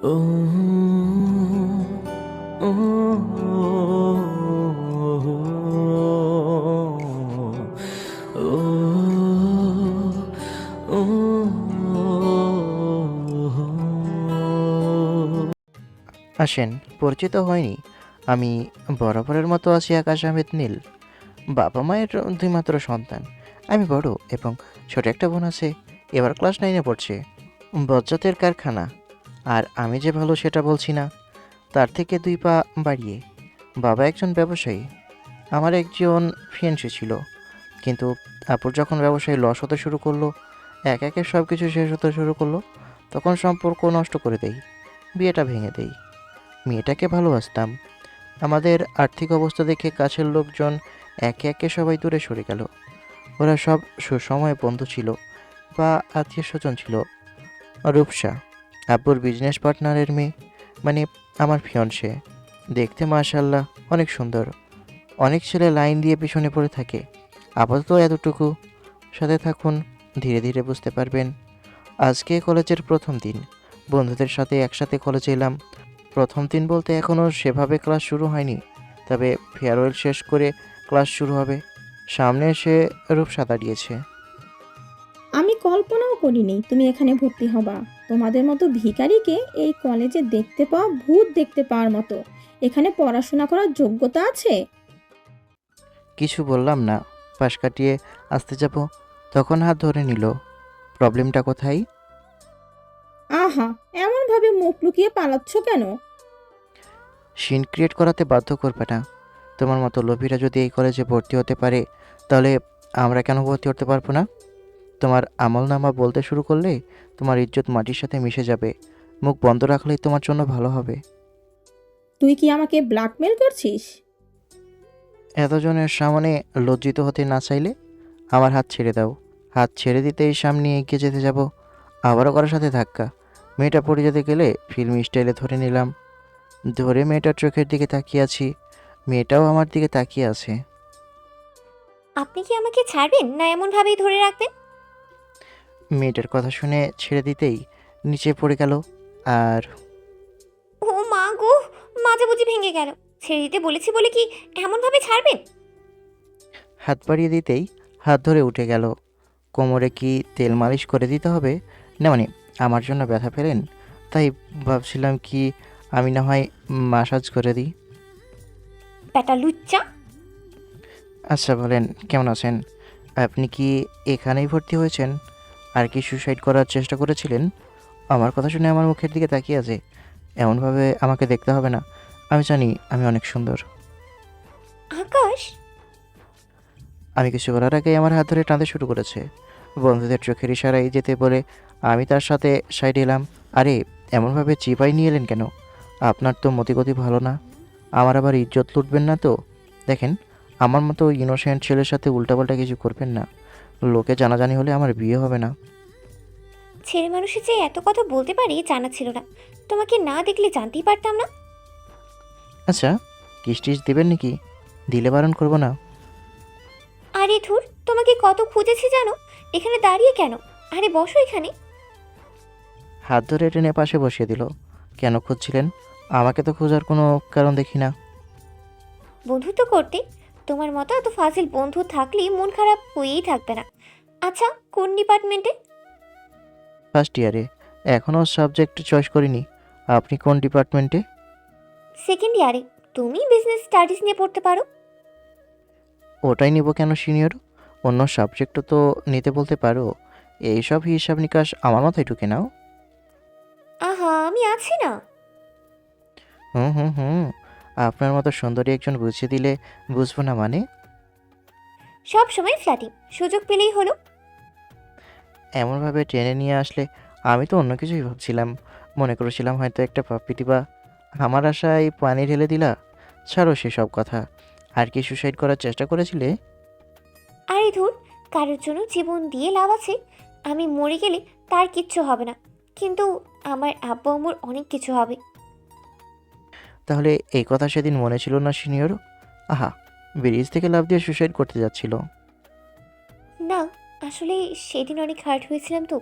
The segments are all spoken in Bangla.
ও ও আসেন, পরিচিত হয়নি। আমি বরাবরের মতো আছি আকাশ আহমেদ নীল। বাবা মায়ের দুই মাত্র সন্তান। আমি বড় এবং ছোট একটা বোন আছে, এবার ক্লাস 9-এ পড়ছে। বজ্জাতের কারখানা। আর আমি যে ভালো সেটা বলছি না, তার থেকে 2 পা বাড়িয়ে। বাবা একজন ব্যবসায়ী, আমার একজন ফিয়ান্সি ছিল। কিন্তু আপুর যখন ব্যবসায়ী লস হতে শুরু করলো, এক একে সব কিছু শেষ হতে শুরু করলো, তখন সম্পর্ক নষ্ট করে দেই, বিয়েটা ভেঙে দেই। মেয়েটাকে ভালোবাসতাম। আমাদের আর্থিক অবস্থা দেখে কাছের লোকজন একে একে সবাই দূরে সরে গেল। ওরা সব সুসময় বন্ধু ছিল বা আত্মীয় স্বজন ছিল। রূপসা, আব্বুর বিজনেস পার্টনারের মেয়ে, মানে আমার ফিয়ন্সে। দেখতে মাশাল্লাহ অনেক সুন্দর। অনেক ছেলে লাইন দিয়ে পিছনে পড়ে থাকে। আপাতত এতটুকু। সাথে থাকুন, ধীরে ধীরে বুঝতে পারবেন। আজকে কলেজের প্রথম দিন। বন্ধুদের সাথে একসাথে কলেজে এলাম। প্রথম দিন বলতে এখনও সেভাবে ক্লাস শুরু হয়নি, তবে ফেয়ারওয়েল শেষ করে ক্লাস শুরু হবে। সামনে এসে রূপসা দাঁড়িয়েছে। আমি কল্পনাও করিনি তুমি এখানে ভর্তি হবা। তোমাদের মতো ভিখারিকে এই কলেজে দেখতে পাওয়া ভূত দেখতে পাওয়ার মতো। এখানে পড়াশোনা করার যোগ্যতা আছে? কিছু বললাম না। পাশ কাটিয়ে আসতে যাব, তখন হাত ধরে নিল। প্রবলেমটা কোথায়? আহা, এমন ভাবে মুখ লুকিয়ে পালাচ্ছ কেন? সিন ক্রিয়েট করাতে বাধ্য করবে না। তোমার মতো লোভীরা যদি এই কলেজে ভর্তি হতে পারে, তাহলে আমরা কেন ভর্তি হতে পারবো না? তোমার আমলনামা বলতে শুরু করলে তোমার ইজ্জত মাটির সাথে মিশে যাবে। মুখ বন্ধ রাখলেই তোমার জন্য ভালো হবে। তুই কি আমাকে ব্ল্যাকমেল করছিস? এতজনের সামনে লজ্জিত হতে না চাইলে আমার হাত ছেড়ে দাও। হাত ছেড়ে দিতেই সামনে এগিয়ে যেতে যাব, আবারও কারোর সাথে ধাক্কা। মেয়েটা পড়ে যেতে গেলে ফিল্মি স্টাইলে ধরে নিলাম। ধরে মেয়েটার চোখের দিকে তাকিয়ে আছি, মেয়েটাও আমার দিকে তাকিয়ে আছে। আপনি কি আমাকে ছাড়বেন না এমনভাবেই ধরে রাখবেন? মেয়েটার কথা শুনে ছেড়ে দিতেই নিচে পড়ে গেল। আর ও মা গো, মাজা বুঝি ভেঙে গেল। ছেড়ে দিতে বলেছি বলে কি এমনভাবে ছাড়বেন? হাত বাড়িয়ে দিতেই হাত ধরে উঠে গেল। কোমরে কি তেল মালিশ করে দিতে হবে? না মানে আমার জন্য ব্যথা পেলেন, তাই ভাবছিলাম কি আমি না হয় মাসাজ করে দিই। ব্যাটা লুচ্চা! আচ্ছা বলেন, কেমন আছেন? আপনি কি এখানেই ভর্তি হয়েছেন? আর কি সুসাইড করার চেষ্টা করেছিলেন? আমার কথা শুনে আমার মুখের দিকে তাকিয়ে আছে। এমনভাবে আমাকে দেখতে হবে না। আমি জানি আমি অনেক সুন্দর। আকাশ! আমি কিছু বলার আগেই আমার হাত ধরে টানতে শুরু করেছে। বন্ধুদের চোখের ইশারায় যেতে বলে আমি তার সাথে সাইডে এলাম। আরে, এমনভাবে চিপাই নিয়ে এলেন কেন? আপনার তো মতিগতি ভালো না। আমার আবার ইজ্জত লুটবেন না তো? দেখেন, আমার মতো ইনোসেন্ট ছেলের সাথে উল্টাপাল্টা কিছু করবেন না। লোকে জানাজানি হলে আমার বিয়ে হবে না। ছেলে মানুষে যে এত কথা বলতে পারি জানা ছিল না। তোমাকে না দেখলে জানতেই পারতাম না। আচ্ছা, কিস টিস দেবেন নাকি? দিলে বারণ করবো না। আরে ধুর, তোমাকে কত খুঁজেছি জানো? এখানে দাঁড়িয়ে কেন? আরে বসো এখানে। হাত ধরে টেনে পাশে বসিয়ে দিল। কেন খুঁজছিলেন? আমাকে তো খোঁজার কোনো কারণ দেখি না। বন্ধুত্ব করতে তোমার মতো এত ফাজিল বন্ধু থাকলে মন খারাপ হয়েই থাকবে না। আচ্ছা, কোন ডিপার্টমেন্টে? ফার্স্ট ইয়ারে, এখনও সাবজেক্ট চয়েস করিনি। আপনি কোন ডিপার্টমেন্টে? সেকেন্ড ইয়ারে। তুমি বিজনেস স্টাডিজ নিয়ে পড়তে পারো। ওটাই নিব কেন সিনিয়র? অন্য সাবজেক্টও তো নিতে বলতে পারো। এইসব হিসাব নিকাশ আমার মাথায় ঢুকে নাও। আহা, আমি আছি না। হুম হুম হুম, আপনার মতো সুন্দরী একজন বুঝিয়ে দিলে বুঝবো না মানে? সব সময় ফ্ল্যাটিং, সুযোগ পেলেই হলো। এমনভাবে টেনে নিয়ে আসলে আমি তো অন্য কিছুই ভাবছিলাম। মনে করেছিলাম হয়তো একটা পাপ্পি দিবা। আমার আশায় পানি ঢেলে দিলা। ছাড়ো সেসব কথা। আর কি সুসাইড করার চেষ্টা করেছিলে? আরে ধুর, কারোর জন্য জীবন দিয়ে লাভ আছে? আমি মরে গেলে তার কিচ্ছু হবে না, কিন্তু আমার আব্বু আম্মুর অনেক কিছু হবে। তাহলে এই কথা সেদিন মনে ছিল না সিনিয়র? আহা, ব্রিজ থেকে লাফ দিয়ে সুসাইড করতে যাচ্ছিল। না, আসলে সেদিন অনেক হার্ট হয়েছিলাম তো,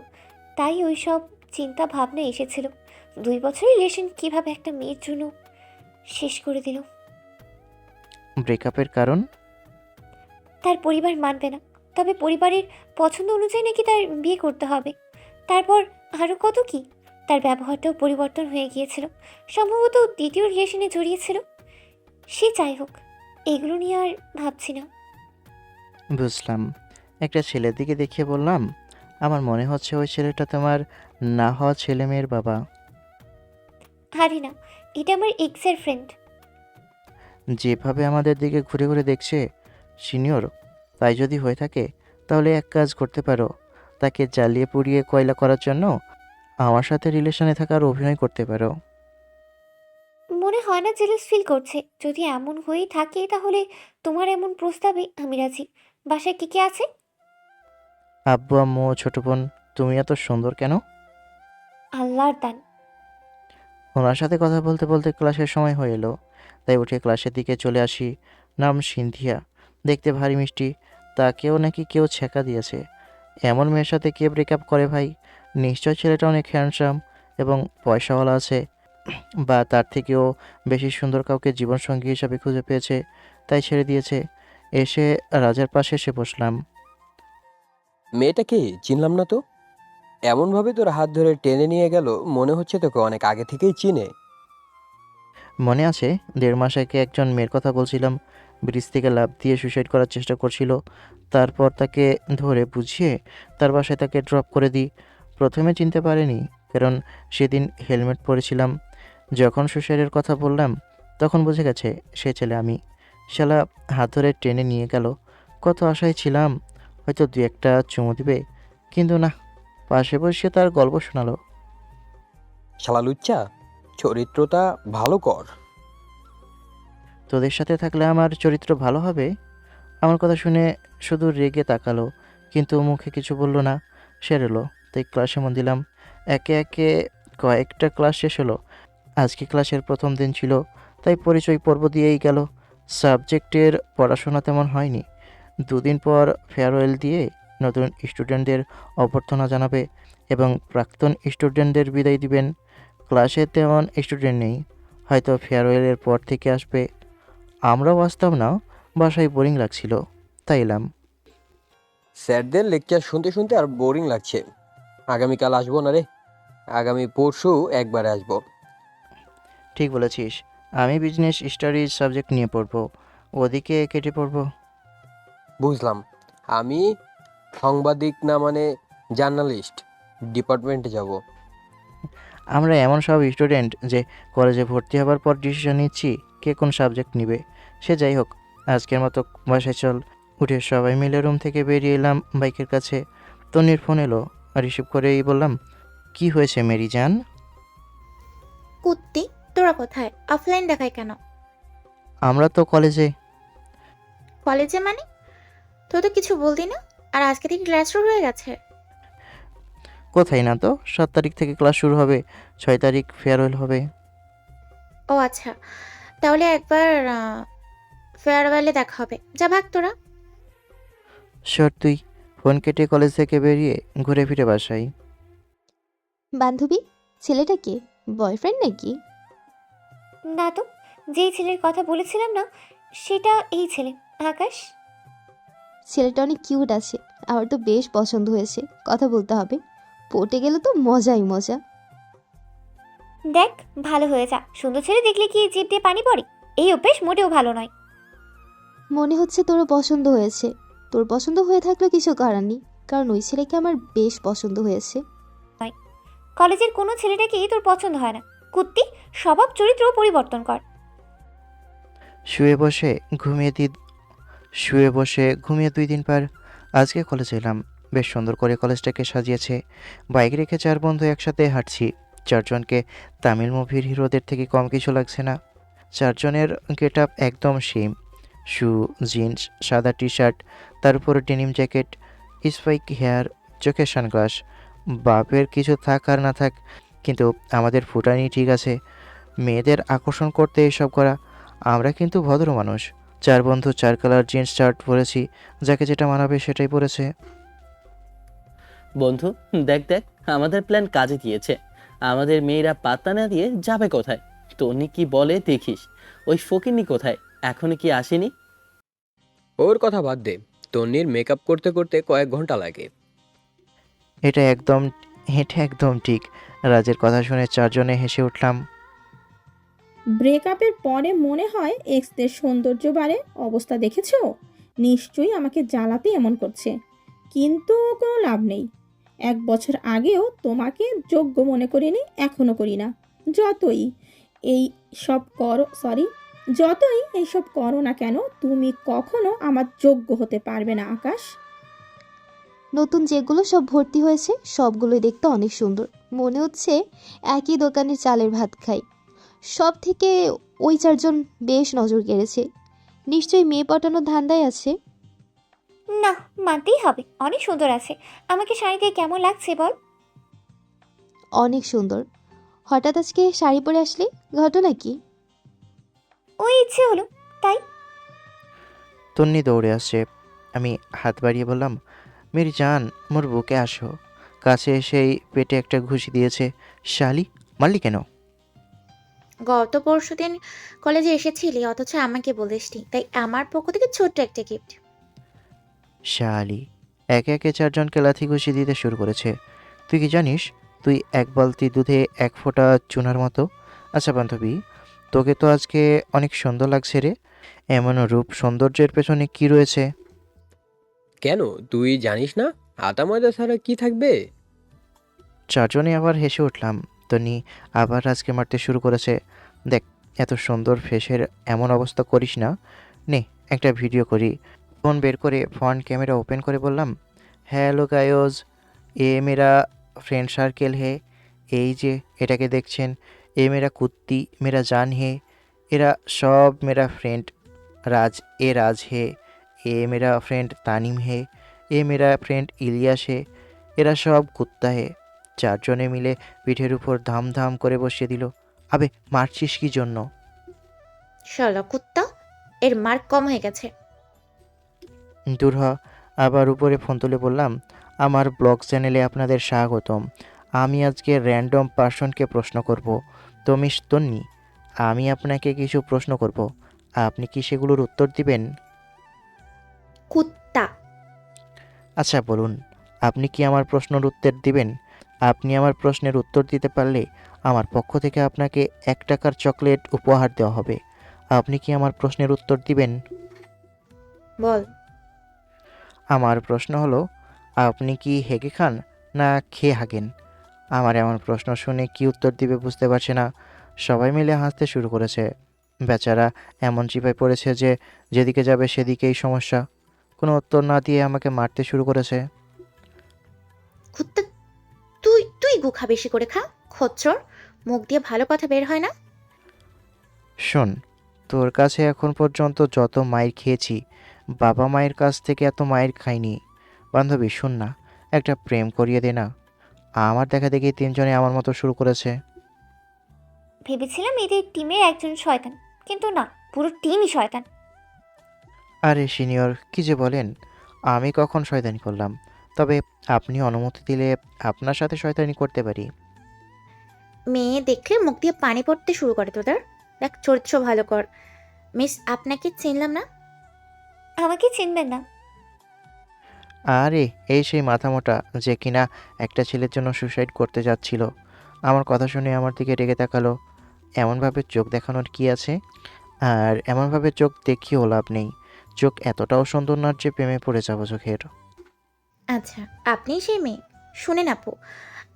তাই ওই সব চিন্তা ভাবনা এসেছিল। 2 বছরের রিলেশন কিভাবে একটা মেয়ের জন্য শেষ করে দিল। ব্রেকআপের কারণ? তার পরিবার মানবে না, তবে পরিবারের পছন্দ অনুযায়ী নাকি তার বিয়ে করতে হবে। তারপর আরও কত কি, তার ব্যবহারটাও পরিবর্তন হয়ে গিয়েছিল, সম্ভবত দ্বিতীয় রিলেশনে জড়িয়েছিল। সে যাই হোক, এগুলো নিয়ে আর ভাবছি না। বুঝলাম। একটা ছেলের দিকে দেখিয়ে বললাম, আমার মনে হচ্ছে ওই ছেলেটা তোমার না হওয়া ছেলে মেয়ের বাবা। আরে না, এটা আমার এক্সের ফ্রেন্ড। যেভাবে আমাদের দিকে ঘুরে ঘুরে দেখছে সিনিয়র, তাই যদি হয়ে থাকে তাহলে এক কাজ করতে পারো, তাকে জ্বালিয়ে পুড়িয়ে কয়লা করার জন্য আমার সাথে রিলেশনে থাকার অভিনয় করতে পারো। মনে হয় না জেলাস ফিল করছে। যদি এমন হয়েই থাকে তাহলে তোমার এমন প্রস্তাবে আমি রাজি। বাসায় কে কে আছে? আব্বু আম্মু ও ছোট বোন। তুমি এত সুন্দর কেন? আল্লাহর দান। ওনার সাথে কথা বলতে বলতে ক্লাসের সময় হয়ে এলো, তাই উঠে ক্লাসের দিকে চলে আসি। নাম সিনথিয়া, দেখতে ভারী মিষ্টি। তাকেও নাকি কেউ ছ্যাঁকা দিয়েছে। এমন মেয়ের সাথে কে ব্রেকআপ করে ভাই? নিশ্চয় ছেলেটা অনেক হ্যান্ডসাম এবং পয়সাওয়ালা আছে, বা তার থেকেও বেশি সুন্দর কাউকে জীবনসঙ্গী হিসাবে খুঁজে পেয়েছে, তাই ছেড়ে দিয়েছে। এসে রাজার পাশে এসে বসলাম। মেয়েটাকে চিনলাম না তো। এমনভাবে তোর হাত ধরে টেনে নিয়ে গেল, মনে হচ্ছে তোকে অনেক আগে থেকেই চিনে। মনে আছে 1.5 মাস আগে একজন মেয়ের কথা বলছিলাম, ব্রিজ থেকে লাফ দিয়ে সুসাইড করার চেষ্টা করছিল। তারপর তাকে ধরে বুঝিয়ে তার বাসায় তাকে ড্রপ করে দিই। প্রথমে চিনতে পারিনি, কারণ সেদিন হেলমেট পরেছিলাম। যখন সুসাইডের কথা বললাম তখন বুঝে গেছে সে ছেলে আমি। শালা হাত ধরে টেনে নিয়ে গেল। কত আশায় ছিলাম হয়তো 2-1টা চুমু দিবে, কিন্তু না, পাশে বসে তার গল্প শোনালো। শালা লুচ্চা, চরিত্রটা ভালো কর। তোদের সাথে থাকলে আমার চরিত্র ভালো হবে? আমার কথা শুনে শুধু রেগে তাকালো, কিন্তু মুখে কিছু বলল না। সেরেলো, তাই ক্লাসে মন দিলাম। একে একে কয়েকটা ক্লাস শেষ হলো। আজকে ক্লাসের প্রথম দিন ছিল, তাই পরিচয় পর্ব দিয়েই গেল। সাবজেক্টের পড়াশোনা তেমন হয়নি। 2 দিন পর ফেয়ারওয়েল দিয়ে নতুন স্টুডেন্টদের অভ্যর্থনা জানাবে এবং প্রাক্তন স্টুডেন্টদের বিদায় দিবেন। ক্লাসে তেমন স্টুডেন্ট নেই, হয়তো ফেয়ারওয়েলের পর থেকে আসবে। আমরাও আসতাম না, বাসায় বোরিং লাগছিল, তাই এলাম। স্যারদের লেকচার শুনতে শুনতে আর বোরিং লাগছে। আগামীকাল আসবো না রে, আগামী পরশু একবারে আসবো। ঠিক বলেছিস, আমি বিজনেস স্টাডিজ সাবজেক্ট নিয়ে পড়বো, ওদিকে কেটে পড়বো। বুঝলাম। আমি সাংবাদিক না মানে জার্নালিস্ট ডিপার্টমেন্টে যাব। আমরা এমন সব স্টুডেন্ট যে কলেজে ভর্তি হবার পর ডিসিশন নিচ্ছি কে কোন সাবজেক্ট নেবে। সে যাই হোক, আজকের মতো বাসায় চল। উঠে সবাই মিলে রুম থেকে বেরিয়ে এলাম বাইকের কাছে। তন্নির ফোন এলো, রিসিভ করেই বললাম, কি হয়েছে মেরি জান? কুত্তি, তোরা কোথায়? অফলাইন দেখায় কেন? আমরা তো কলেজে। কলেজে মানে? তোর তো কিছু বলতি না, আর আজকে থেকে ক্লাস শুরু হয়ে গেছে। কোথায় না তো, 7 তারিখ থেকে ক্লাস শুরু হবে, 6 তারিখ ফেয়ারওয়েল হবে। ও আচ্ছা, তাহলে একবার ফেয়ারওয়েলে দেখা হবে। যা ভাগ তোরা। শর তুই। ফোন কেটে কলেজ থেকে বেরিয়ে ঘুরে ফিরে বাসায়। বান্ধবী, ছেলেটা কে? বয়ফ্রেন্ড নাকি? না তো, যেই ছেলের কথা বলেছিলাম না, সেটা এই ছেলে, আকাশ। ছেলেটা অনেক কিউট আছে, আমার তো বেশ পছন্দ হয়েছে। কথা বলতে হবে, পটে গেলে তো মজাই মজা। দেখ, ভালো হয়ে যা। সুন্দর ছেলে দেখলে কি জিভ দিয়ে পানি পড়ে? এই অভ্যেস মোটেও ভালো নয়। মনে হচ্ছে তোরও পছন্দ হয়েছে। তোর পছন্দ হয়ে থাকলে কিছু করার নেই, কারণ ওই ছেলেকে আমার বেশ পছন্দ হয়েছে। কলেজের কোনো ছেলেটাকেই তোর পছন্দ হয় না। কুত্তি, স্বভাব চরিত্র পরিবর্তন কর। শুয়ে বসে ঘুমিয়ে 2 দিন পর আজকে কলেজে এলাম। বেশ সুন্দর করে কলেজটাকে সাজিয়েছে। বাইক রেখে 4 বন্ধু একসাথে হাঁটছি। 4জনকে তামিল মুভির হিরোদের থেকে কম কিছু লাগছে না। 4জনের গেট আপ একদম সেম। শু, জিন্স, সাদা টি শার্ট, তার উপর ডেনিম জ্যাকেট, স্পাইক হেয়ার, চোখে সানগ্লাস। বাপের কিছু থাক আর না থাক, কিন্তু আমাদের ফুটানি ঠিক আছে। মেয়েদের আকর্ষণ করতে এসব করা। আমরা কিন্তু ভদ্র মানুষ। 4 বন্ধু 4 কালার জিন্স শার্ট পরেছি, যাকে যেটা মানাবে সেটাই পরেছে। বন্ধু, দেখ দেখ, আমাদের প্ল্যান কাজে দিয়েছে। আমাদের মেয়েরা পাত্তা না দিয়ে যাবে কোথায়? তন্নি কি বলে দেখিস। ওই ফকিন্নি কোথায়, এখনো কি আসেনি? ওর কথা বাদ দে, তন্নির মেকআপ করতে করতে কয়েক ঘন্টা লাগে। এটা একদম এটা একদম ঠিক। রাজের কথা শুনে চারজনে হেসে উঠলাম। ব্রেকআপের পরে মনে হয় এক্সদের সৌন্দর্য বাড়ে, অবস্থা দেখেছো? নিশ্চয়ই আমাকে জ্বালাতে এমন করছে, কিন্তু কোনো লাভ নেই। 1 বছর আগেও তোমাকে যোগ্য মনে করিনি, এখনো করি না। যতই এই যতই এইসব করো না কেন, তুমি কখনো আমার যোগ্য হতে পারবে না আকাশ। নতুন যেগুলো সব ভর্তি হয়েছে সবগুলোই দেখতে অনেক সুন্দর, মনে হচ্ছে একই দোকানের চালের ভাত খাই। সব থেকে ওই চারজন বেশ নজর কেড়েছে, নিশ্চয়ই মেয়ে পটানোর ধান্দায় আছে। না, মানতেই হবে, অনেক সুন্দর আছে। আমাকে শাড়িতে কেমন লাগছে বল? অনেক সুন্দর। হঠাৎ আজকে শাড়ি পরে আসলে, ঘটনা কি? ওই ইচ্ছে হলো, তাই। তন্নি দৌড়ে আসছে। আমি হাত বাড়িয়ে বললাম, মেরি জান, মোর বুকে আসো। কাছে এসেই পেটে একটা ঘুষি দিয়েছে। শালি, মারলি কেন? গত পরশুদিন কলেজে এসেছিলি অথচ আমাকে বলিসনি, তাই আমার পক্ষ থেকে ছোট্ট একটা গিফট। শালি, একে একে চারজনকে লাথি ঘুষি দিতে শুরু করেছে। তুই কি জানিস, তুই এক বালতি দুধে এক ফোঁটা চুনার মতো। আচ্ছা বান্ধবী, তোকে তো আজকে অনেক সুন্দর লাগছে রে। এমন রূপ সৌন্দর্যের পেছনে কি রয়েছে? কেন, তুই জানিস না আটা ময়দা ছাড়া কি থাকবে? চারজনে আবার হেসে উঠলাম। তনি আবার রাজকে মারতে শুরু করেছে। দেখ, এত সুন্দর ফেসের এমন অবস্থা করিস না। নে, একটা ভিডিও করি। ফোন বের করে ফ্রন্ট ক্যামেরা ওপেন করে বললাম, হ্যালো গায়োজ, এ মেরা ফ্রেন্ড সার্কেল হে। এই যে এটাকে দেখছেন, এ মেরা কুত্তি মেরা জান হে। এরা সব মেরা ফ্রেন্ড। রাজ, এ রাজ হে। এ মেরা ফ্রেন্ড তানিম হে। এ মেরা ফ্রেন্ড ইলিয়াস হে। এরা সব কুত্তা হে। চারজনে মিলে পিঠের উপর ধাম ধাম করে বসিয়ে দিল। আবে, মারছিস কি জন্য? শালা কুত্তা, এর মার্ক কম হয়ে গেছে। দূর হ। আবার উপরে ফোন তুলে বললাম, আমার ব্লগ চ্যানেলে আপনাদের স্বাগতম। আমি আজকে র্যান্ডম পার্সনকে প্রশ্ন করব। তো মিস তন্নি, আমি আপনাকে কিছু প্রশ্ন করব, আপনি কি সেগুলোর উত্তর দিবেন? কুত্তা। আচ্ছা বলুন, আপনি কি আমার প্রশ্নের উত্তর দিবেন? আপনি আমার প্রশ্নের উত্তর দিতে পারলে আমার পক্ষ থেকে আপনাকে 1 টাকার চকলেট উপহার দেওয়া হবে। আপনি কি আমার প্রশ্নের উত্তর দিবেন? বল। আমার প্রশ্ন হলো, আপনি কি হেগে খান না খেয়ে হাগেন? আমার এমন প্রশ্ন শুনে কি উত্তর দিবে বুঝতে পারছে না। সবাই মিলে হাসতে শুরু করেছে। বেচারা এমন চিপায় পড়েছে যে যেদিকে যাবে সেদিকেই সমস্যা। কোনো উত্তর না দিয়ে আমাকে মারতে শুরু করেছে। কুত্তা, তুই তুই গুখা বেশি করে খা, খচ্চর। মুখ দিয়ে ভালো কথা বের হয় না। শোন, তোর কাছে এখন পর্যন্ত যত মাইর খেয়েছি, বাবা মায়ের কাছ থেকে এত মাইর খাইনি। বান্ধবী শোন না, একটা প্রেম করিয়ে দে না। আমার দেখা দেখি তিনজনে আমার মতো শুরু করেছে। ভেবেছিলাম এদের টিমের একজন শয়তান, কিন্তু না, পুরো টিমই শয়তান। আরে সিনিয়র, কি যে বলেন, আমি কখন শয়তানি করলাম? তবে আপনি অনুমতি দিলে আপনার সাথে শয়তানি করতে পারি। মেয়ে দেখলে মুখ দিয়ে পানি পড়তে শুরু করে তোদের। দেখ, চরিত্র ভালো কর। মিস, আপনাকে চিনলাম না। আমাকে চিনবেন না? আরে, এই সেই মাথা মোটা যে কিনা একটা ছেলের জন্য সুসাইড করতে যাচ্ছিল। আমার কথা শুনে আমার দিকে রেগে তাকালো। এমনভাবে চোখ দেখানোর কি আছে? আর এমনভাবে চোখ দেখিয়েও লাভ নেই। চোখ এতটাও সুন্দর না যে প্রেমে পড়ে যাবো চোখের। আচ্ছা, আপনিই সেই মেয়ে। শুনেন আপু,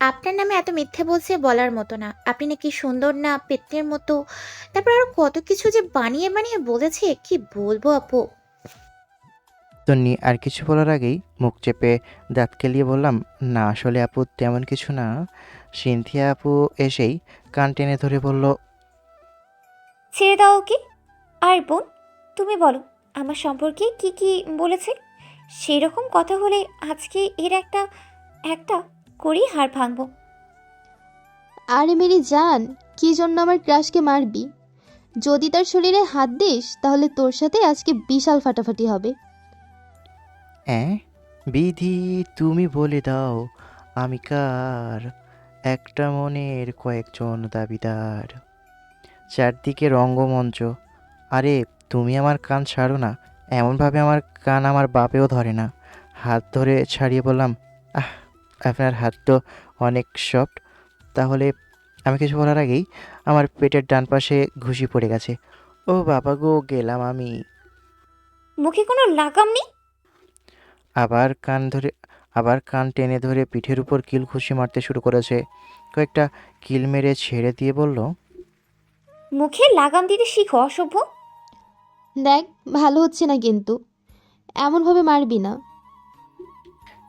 আপনার নামে এত মিথ্যে বলছে বলার মতো না। আপনি নাকি সুন্দর না, পেত্নের মতো, তারপর আরো কত কিছু যে বানিয়ে বানিয়ে বলেছে, কি বলবো আপু। তন্নি আর কিছু বলার আগেই মুখ চেপে দাঁত কেলিয়ে বললাম, না আসলে আপু তেমন কিছু না। সিনথিয়া আপু এসেই কান টেনে ধরে বলল, ছেড়ে দাও ওকে। আর বোন, তুমি বলো আমার সম্পর্কে কি কি বলেছে। সেই রকম কথা হলে আজকে এর একটা একটা করেই হাড় ভাঙবো। আরে মেরি জান, কি জন্য আমার ক্রাশকে মারবি? যদি তার শরীরে হাত দিস তাহলে তোর সাথে আজকে বিশাল ফাটাফাটি হবে। বিধি তুমি বলে দাও আমি কার। একটা মনের কয়েকজন দাবিদার, চারদিকে রঙ্গমঞ্চ। আরে তুমি আমার কান ছাড়ো না। এমনভাবে আমার কান আমার বাপেও ধরে না। হাত ধরে ছাড়িয়ে বললাম, আহ, আপনার হাত তো অনেক সফট। তাহলে আমি কিছু বলার আগেই আমার পেটের ডান পাশে ঘুষি পড়ে গেছে। ও বাবা গো, গেলাম আমি। মুখে কোনো লাগাম নেই। আবার কান ধরে আবার কান টেনে ধরে পিঠের উপর কিল ঘুষি মারতে শুরু করেছে। কয়েকটা কিল মেরে ছেড়ে দিয়ে বলল, মুখে লাগাম দিতে শিখো অসভ্য। দেখ, ভালো হচ্ছে না কিন্তু, এমনভাবে মারবি না।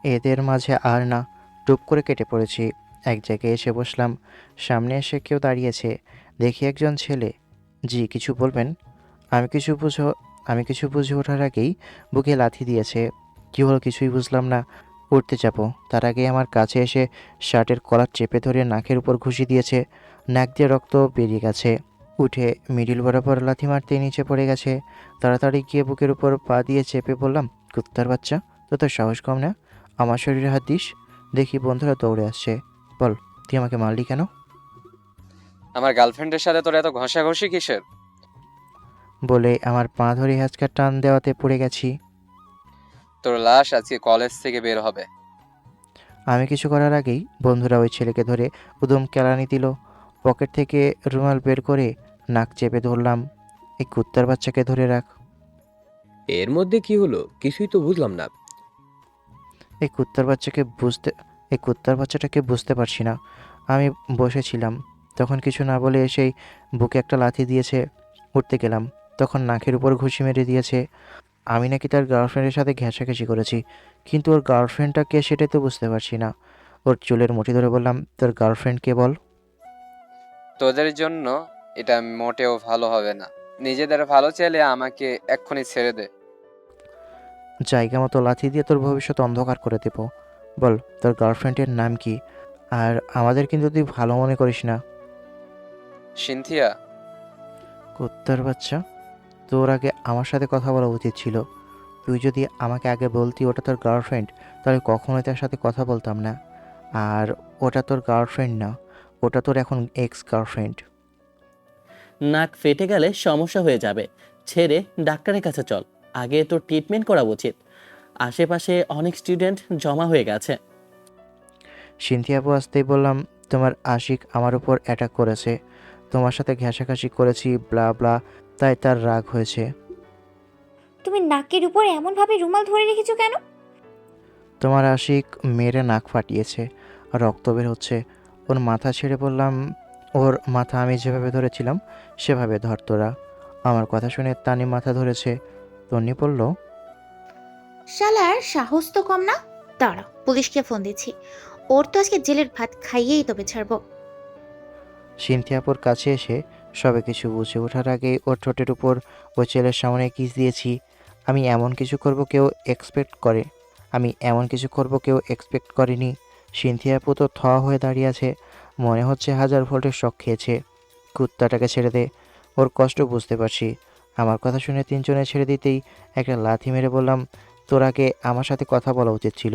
এদের মাঝে আর না, টুপ করে কেটে পড়েছি। এক জায়গায় এসে বসলাম। সামনে এসে কেউ দাঁড়িয়েছে। দেখি একজন ছেলে। জি, কিছু বলবেন? আমি কিছু বুঝো আমি কিছু বুঝে ওঠার আগেই বুকে লাথি দিয়েছে। কী হলো কিছুই বুঝলাম না। উঠতে যাব তার আগে আমার কাছে এসে শার্টের কলার চেপে ধরে নাকের উপর ঘুষি দিয়েছে। নাক দিয়ে রক্ত বেরিয়ে গেছে। উঠে মিডিল বরাবর লাথি মারতে নিচে পড়ে গেছে। তাড়াতাড়ি গিয়ে বুকের উপর পা দিয়ে চেপে বললাম, কুত্তার বাচ্চা, তোর সাহস কম না? আমার শরীরে হাত দিস। দেখি বন্ধুরা দৌড়ে আসছে। বল, তুই আমাকে মারলি কেন? আমার গার্লফ্রেন্ডের সাথে তোর এত ঘষাঘষি কিসের? বলে আমার পা ধরে হ্যাঁচকা টান দেওয়াতে পড়ে গেছি। তোর লাশ আজকে কলেজ থেকে বের হবে। আমি কিছু করার আগেই বন্ধুরা ওই ছেলেকে ধরে উদম কেলানি দিল। পকেট থেকে রুমাল বের করে নাক চেপে ধরলাম। এই কুত্তার বাচ্চাকে ধরে রাখ। এর মধ্যে কি হলো কিছুই তো বুঝলাম না। এই কুত্তার বাচ্চাটাকে বুঝতে পারছি না। আমি বসেছিলাম, তখন কিছু না বলে এসেই বুকে একটা লাথি দিয়েছে। উঠতে গেলাম, তখন নাকের উপর ঘুষি মেরে দিয়েছে। আমি নাকি তার গার্লফ্রেন্ডের সাথে ঘেঁষাঘেঁষি করেছি, কিন্তু ওর গার্লফ্রেন্ডটা কে সেটাই তো বুঝতে পারছি না। ওর চুলের মুঠি ধরে বললাম, তোর গার্লফ্রেন্ডকে বল। তোদের জন্য এটা মোটেও ভালো হবে না। নিজেদের ভালো চাইলে আমাকে এক্ষুনি ছেড়ে দে। জায়গা মতো লাথি দিয়ে তোর ভবিষ্যৎ অন্ধকার করে দেব। বল, তোর গার্লফ্রেন্ডের নাম কি? আর আমাদের কিন্তু তুই ভালো মনে করিস না। সিনথিয়া। কুত্তার বাচ্চা, তোর আগে আমার সাথে কথা বলা উচিত ছিল। তুই যদি আমাকে আগে বলতি ওটা তোর গার্লফ্রেন্ড, তাহলে কখনোই তার সাথে কথা বলতাম না। আর ওটা তোর গার্লফ্রেন্ড না, ওটা তোর এখন এক্স গার্লফ্রেন্ড। নাক ফেটে গেলে সমস্যা হয়ে যাবে। ছেড়ে ডাক্তারের কাছে চল। আগে তোর ট্রিটমেন্ট করা উচিত। আশেপাশে অনেক স্টুডেন্ট জমা হয়ে গেছে। সিনথিয়া আপু আসতেই বললাম, তোমার আশিক আমার উপর অ্যাটাক করেছে, তোমার সাথে ঘেঁষাঘেঁষি করেছি, ব্লা ব্লা, তাই তার রাগ হয়েছে। তুমি নাকের উপর এমনভাবে রুমাল ধরে রেখেছো কেন? তোমার আশিক মেরে নাক ফাটিয়েছে, রক্ত বের হচ্ছে। ওর মাথা ছেড়ে বললাম, ওর মাথা আমি যেভাবে ধরেছিলাম সেভাবে ধর তোরা। আমার কথা শুনে তানি মাথা ধরেছে। তন্নি বলল, শালার সাহস তো কম না। দাঁড়া, পুলিশকে ফোন দিচ্ছি। ওর তো আজকে জেলের ভাত খাইয়েই তবে ছাড়বো। সিনথিয়াপুর কাছে এসে সবে কিছু বুঝে ওঠার আগেই ওর ঠোঁটের উপর ওই ছেলের সামনে কিস দিয়েছি। আমি এমন কিছু করব কেউ এক্সপেক্ট করেনি। সিনথিয়া আপু তো থ হয়ে দাঁড়িয়ে আছে, মনে হচ্ছে 1000 ভোল্টের শক খেয়েছে। কুত্তাটাকে ছেড়ে দে, ওর কষ্ট বুঝতে পারছি। আমার কথা শুনে তিনজনে ছেড়ে দিতেই একটা লাথি মেরে বললাম, তোর আগে আমার সাথে কথা বলা উচিত ছিল।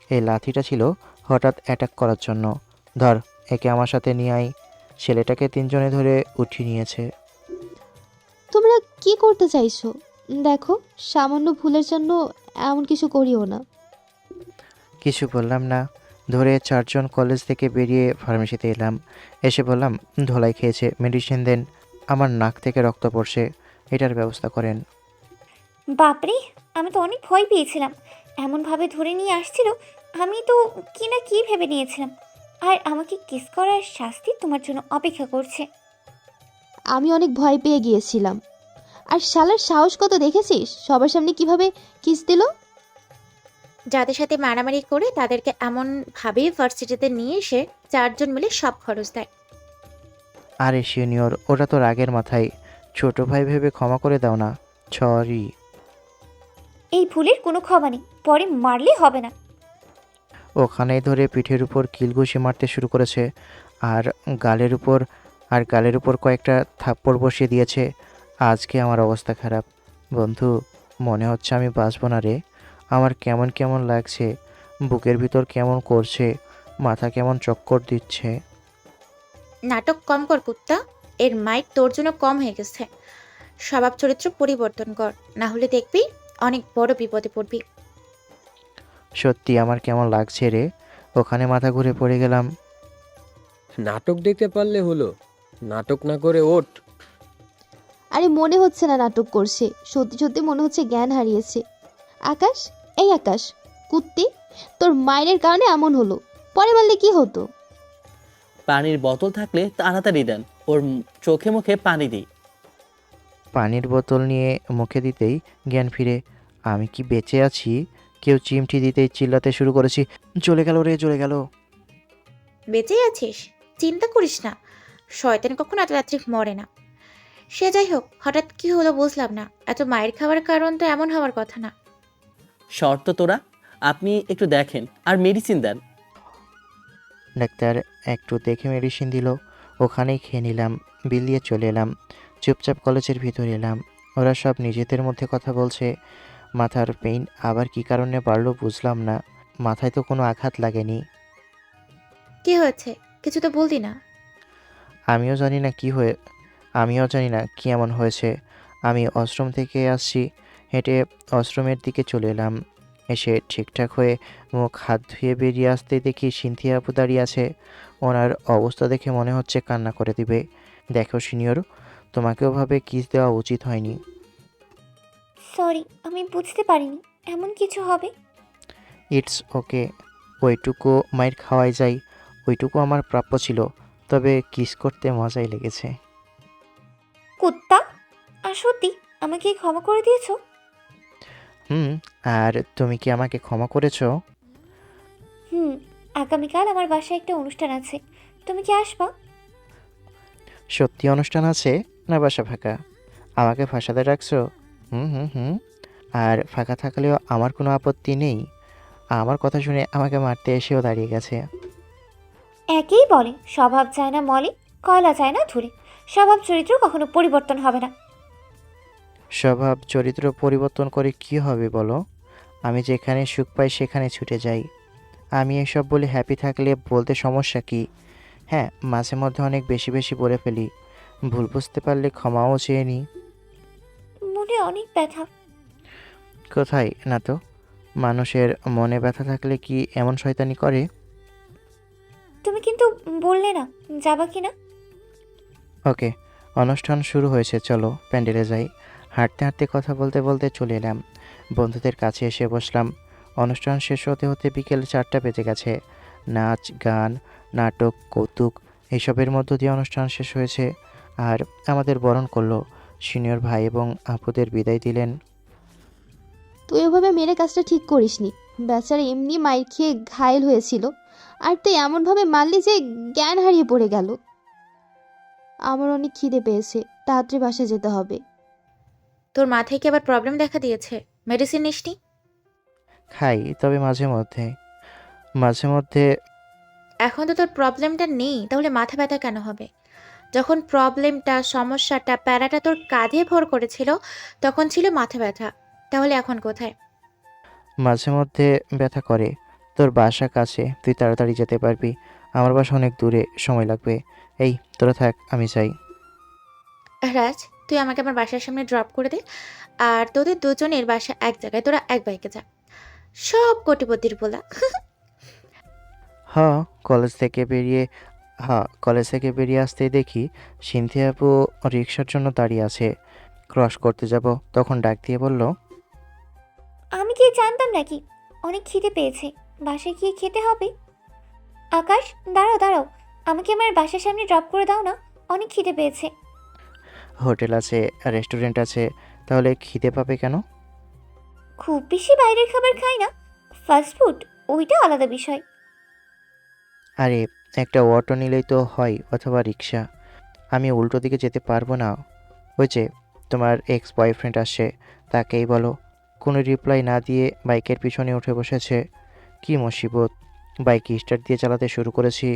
এই লাথিটা ছিল হঠাৎ অ্যাটাক করার জন্য। ধর, একে আমার সাথে নিয়ে আয়। ছেলেটাকে তিনজনে ধরে উঠিয়ে নিয়েছে। তোমরা কি করতে চাইছো? দেখো, সামান্য ভুলের জন্য এমন কিছু করিও না। কিছু বললাম না। ধরে চারজন কলেজ থেকে বেরিয়ে ফার্মেসিতে এলাম। এসে বললাম, ধোলাই খেয়েছে, মেডিসিন দেন। আমার নাক থেকে রক্ত পড়ছে, এটার ব্যবস্থা করেন। বাপরে, আমি তো অনেক ভয় পেয়েছিলাম। এমনভাবে ধরে নিয়ে আসছিল, আমি তো কি না কি ভেবে নিয়েছিলাম। আর আমাকে কিস করার শাস্তি তোমার জন্য অপেক্ষা করছে। আমি অনেক ভয় পেয়ে গিয়েছিলাম। আর শালার সাহস কত দেখেছিস? সবার সামনে কিভাবে কিস দিল। যাদের সাথে মারামারি করে তাদেরকে এমনভাবে ভার্সিটিতে নিয়ে এসে চারজন মিলে সব খরচ দেয়। আরে সিনিয়র, ওটা তো রাগের মাথায়। ছোট ভাই ভেবে ক্ষমা করে দাও না। সরি। এই ভুলের কোনো ক্ষমা নেই, পরে মারলে হবে না। ওখানেই ধরে পিঠের উপর কিলঘুষি মারতে শুরু করেছে। আর গালের উপর গালের উপর কয়েকটা থাপ্পড় বসিয়ে দিয়েছে। আজকে আমার অবস্থা খারাপ। বন্ধু, মনে হচ্ছে আমি বাঁচব না রে। আমার কেমন কেমন লাগছে, বুকের ভিতর কেমন করছে। মাথা কেমন চক্কর দিচ্ছে। নাটক কম কর কুত্তা। এর মাইক তোর জন্য কম হয়ে গেছে। স্বভাব চরিত্র পরিবর্তন কর, না হলে দেখবি অনেক বড় বিপদে পড়বি। সত্যি আমার কেমন লাগছে রে, ওখানে মাথা ঘুরে পড়ে গেলাম। নাটক দেখতে পারলে হলো, নাটক না করে ওঠ। আরে মনে হচ্ছে না নাটক করছে, সত্যি সত্যি মনে হচ্ছে জ্ঞান হারিয়েছে। আকাশ, এই আকাশ, কুত্তি, তোর মায়ের কারণে এমন হলো, পরে বললে কি হতো? পানির বোতল থাকলে তাড়াতাড়ি দেন, ওর চোখে মুখে পানি দিই। পানির বোতল নিয়ে মুখে দিতেই জ্ঞান ফিরে। আমি কি বেঁচে আছি? কেউ চিমটি দিতেই চিল্লাতে শুরু করেছি, চলে গেল রে, চলে গেল। বেঁচেই আছিস? চিন্তা করিস না, শয়তান কখনো এত রাত্রি মরে না। সে যাই হোক, হঠাৎ কি হলো বুঝলাম না। এত মায়ের খাওয়ার কারণ তো এমন হওয়ার কথা না। শর্ত তোরা, আপনি একটু দেখেন আর মেডিসিন দেন। ডাক্তার একটু দেখে মেডিসিন দিল, ওখানেই খেয়ে নিলাম, বিল দিয়ে চলে এলাম। চুপচাপ কলেজের ভিতর এলাম। ওরা সব নিজেদের মধ্যে কথা বলছে। মাথার পেইন আবার কি কারণে বাড়লো বুঝলাম না। মাথায় তো কোনো আঘাত লাগেনি। কি হয়েছে? কিছু তো বলতি না। আমিও জানি না আমিও জানি না কি এমন হয়েছে। আমি অশ্রম থেকে আসছি, হেঁটে অশ্রমের দিকে চলে এলাম। এসে ঠিকঠাক হয়ে মুখ হাত ধুয়ে বেরিয়ে আসতেই দেখি সিনথিয়া আপু দাঁড়িয়ে আছে। ওনার অবস্থা দেখে মনে হচ্ছে কান্না করে দিবে। দেখো সিনিয়র, তোমাকেও ভাবে কিস দেওয়া উচিত হয়নি। সরি, আমি বুঝতে পারিনি এমন কিছু হবে। ইটস ওকে, ওইটুকু মাইর খাওয়াই যায়, ওইটুকু আমার প্রাপ্য ছিল। তবে কিস করতে মজাই লেগেছে। কুত্তা, আর সত্যি আমাকে ক্ষমা করে দিয়েছো? হুম। আর তুমি কি আমাকে ক্ষমা করেছো? হুম। আগামীকাল আমার বাসায় একটা অনুষ্ঠান আছে, তুমি কি আসবা? সত্যি অনুষ্ঠান আছে না বাসা ফাঁকা? আমাকে ফাঁসাতে রাখছো? হুম হুম হুম। আর ফাঁকা থাকলেও আমার কোনো আপত্তি নেই। আমার কথা শুনে আমাকে মারতে এসেও দাঁড়িয়ে গেছে। একেই বলে স্বভাব চায় না মলে, কয়লা চায় না ধুলে। স্বভাব চরিত্র কখনো পরিবর্তন হবে না। স্বভাব চরিত্র পরিবর্তন করে কি হবে বলো? আমি যেখানে সুখ পাই সেখানে ছুটে যাই। আমি এসব বলে হ্যাপি থাকলে বলতে সমস্যা কি? হ্যাঁ, মাঝে মধ্যে অনেক বেশি বেশি বলে ফেলি। ভুল বুঝতে পারলে ক্ষমাও চেয়ে নিই। মনে অনেক ব্যথা। কোথায় না তো। মানুষের মনে ব্যথা থাকলে কি এমন শয়তানি করে? তুমি কিন্তু বললে না যাবা কি না। ওকে, অনুষ্ঠান শুরু হয়েছে, চলো প্যান্ডেলে যাই। হাঁটতে হাঁটতে কথা বলতে বলতে চলে এলাম। বন্ধুদের কাছে এসে বসলাম। অনুষ্ঠান শেষ হতে হতে বিকেল 4টা বেজে গেছে। নাচ গান, নাটক, কৌতুক এইসবের মধ্য দিয়ে অনুষ্ঠান শেষ হয়েছে। আর আমাদের বরণ করলো। সিনিয়র ভাই এবং আপুদের বিদায় দিলেন। তুই ওভাবে মেরে কাজটা ঠিক করিসনি। বেচারা এমনি মাইর খেয়ে ঘায়েল হয়েছিল, আর তুই এমনভাবে মারলি যে জ্ঞান হারিয়ে পড়ে গেল। আমার অনেক খিদে পেয়েছে, তাড়াতাড়ি বাসায় যেতে হবে। তোর মাথায় কি আবার প্রবলেম দেখা দিয়েছে? মেডিসিন নিসনি? খাই, তবে মাঝে মধ্যে মাঝে মধ্যে। এখন তো তোর প্রবলেমটা নেই, তাহলে মাথা ব্যথা কেন হবে? যখন প্রবলেমটা, সমস্যাটা, প্যারাটা তোর কাঁধে ভর করেছিল, তখন ছিল মাথা ব্যথা। তাহলে এখন কোথায়? মাঝে মধ্যে ব্যথা করে। তোর বাসা কাছে, তুই তাড়াতাড়ি যেতে পারবি। আমার বাসা অনেক দূরে, সময় লাগবে। এই তোরা থাক, আমি যাই। রাজ, তুই আমাকে আমার বাসার সামনে ড্রপ করে দে। আর তোদের দুজনের বাসা এক জায়গায়, তোরা এক বাইকে যা। সব কোটিপতির বলা। হ কলেজ থেকে বেরিয়ে কলেজ থেকে বেরিয়ে আসতেই দেখি সিনথিয়া আপু রিক্সার জন্য দাঁড়িয়ে আছে। ক্রস করতে যাব, তখন ডাক দিয়ে বলল, আমি কি জানতাম নাকি অনেক খিদে পেয়েছে, বাসায় গিয়ে খেতে হবে। আকাশ, দাঁড়াও দাঁড়াও, আমাকে আমার বাসার সামনে ড্রপ করে দাও না, অনেক খিদে পেয়েছে। হোটেল আছে, রেস্টুরেন্ট আছে, তাহলে খিদে পাবে কেন? খুব বেশি বাইরের খাবার খাই না, ফাস্ট ফুড ওইটা আলাদা বিষয়। আরে একটা অটো নিলেই তো হয়, অথবা রিক্সা। আমি উল্টো দিকে যেতে পারবো না। ওই যে তোমার এক্স বয়ফ্রেন্ড আসছে, তাকেই বলো। কোনো রিপ্লাই না দিয়ে বাইকের পিছনে উঠে বসেছে। কি মুসিবত, বাইক স্টার্ট দিয়ে চালাতে শুরু করেছি।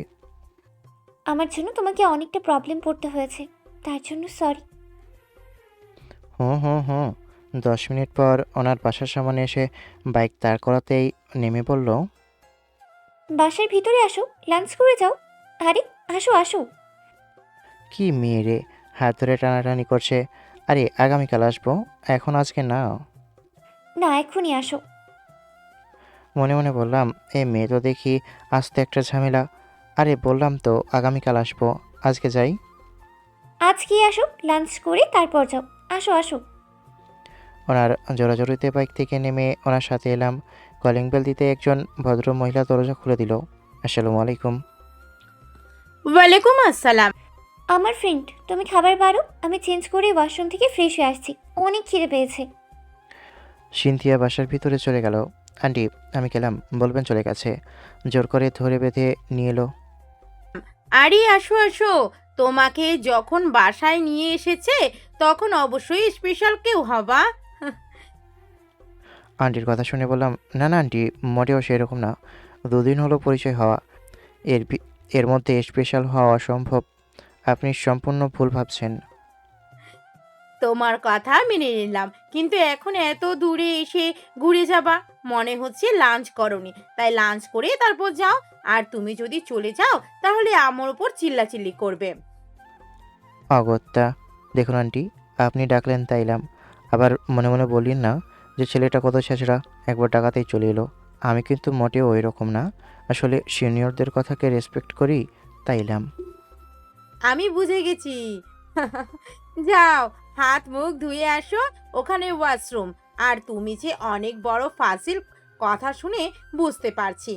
আমার জন্য তোমাকে অনেকটা প্রবলেম পড়তে হয়েছে, তার জন্য সরি। হুম হুম হুম। 10 মিনিট পর ওনার বাসার সামনে এসে বাইক দাঁড় করাতেই নেমে পড়ল, বাসার ভিতরে আসো, লাঞ্চ করে যাও। আরে আসো আসো। কি মেয়ে রে, হাত ধরে টানাটানি করছে। আরে আগামীকাল আসবো, এখন আজকে না। না এক্ষুনি আসো। মনে মনে বললাম, এ মেয়ে তো দেখি আসতে একটা ঝামেলা। আরে বললাম তো আগামীকাল আসবো, আজকে যাই। আজকে আসো, লাঞ্চ করে তারপর যাও। আসো আসো। ওনার জোরাজোরিতে বাইক থেকে নেমে ওনার সাথে এলাম। কলিং বেল দিতে একজন ভদ্র মহিলা দরজা খুলে দিল। আসসালামু আলাইকুম। ওয়ালাইকুম আসসালাম। আমার ফ্রেন্ড, তুমি খাবার বাড়ো, আমি চেঞ্জ করে ওয়াশরুম থেকে ফ্রেশ হয়ে আসছি। অনেক খিদে পেয়েছে। সিনথিয়া বাসার ভিতরে চলে গেল। আন্টি, আমি গেলাম, বলবেন চলে গেছে। জোর করে ধরে বেঁধে নিয়ে এলো। আরে আসো আসো, তোমাকে যখন বাসায় নিয়ে এসেছে তখন অবশ্যই স্পেশাল কেউ হবা। আন্টির কথা শুনে বললাম, না না আন্টি, মোটেও সেরকম না। দুদিন হলো পরিচয় হওয়া, এর মধ্যে স্পেশাল হওয়া অসম্ভব। আপনি সম্পূর্ণ ভুল ভাবছেন। তোমার কথা মেনে নিলাম, কিন্তু এখন এত দূরে এসে ঘুরে যাবা, মনে হচ্ছে লাঞ্চ করনি, তাই লাঞ্চ করে তারপর যাও। আর তুমি যদি চলে যাও তাহলে আমার উপর চিল্লাচিল্লি করবে। অগত্যা, দেখুন আন্টি, আপনি ডাকলেন তাইলাম। আবার মনে মনে বললেন না যে ছেলেটা কত ছেঁচড়া, একবার ডাকাতেই চলে এলো। আমি কিন্তু মোটেও ওই রকম না, আসলে সিনিয়রদের কথাকে রেসপেক্ট করি, তাইলাম। আমি বুঝে গেছি। যাও, হাত মুখ ধুয়ে আসো, ওখানে ওয়াশরুম। আর তুমি যে অনেক বড় ফাজিল, কথা শুনে বুঝতে পারছি।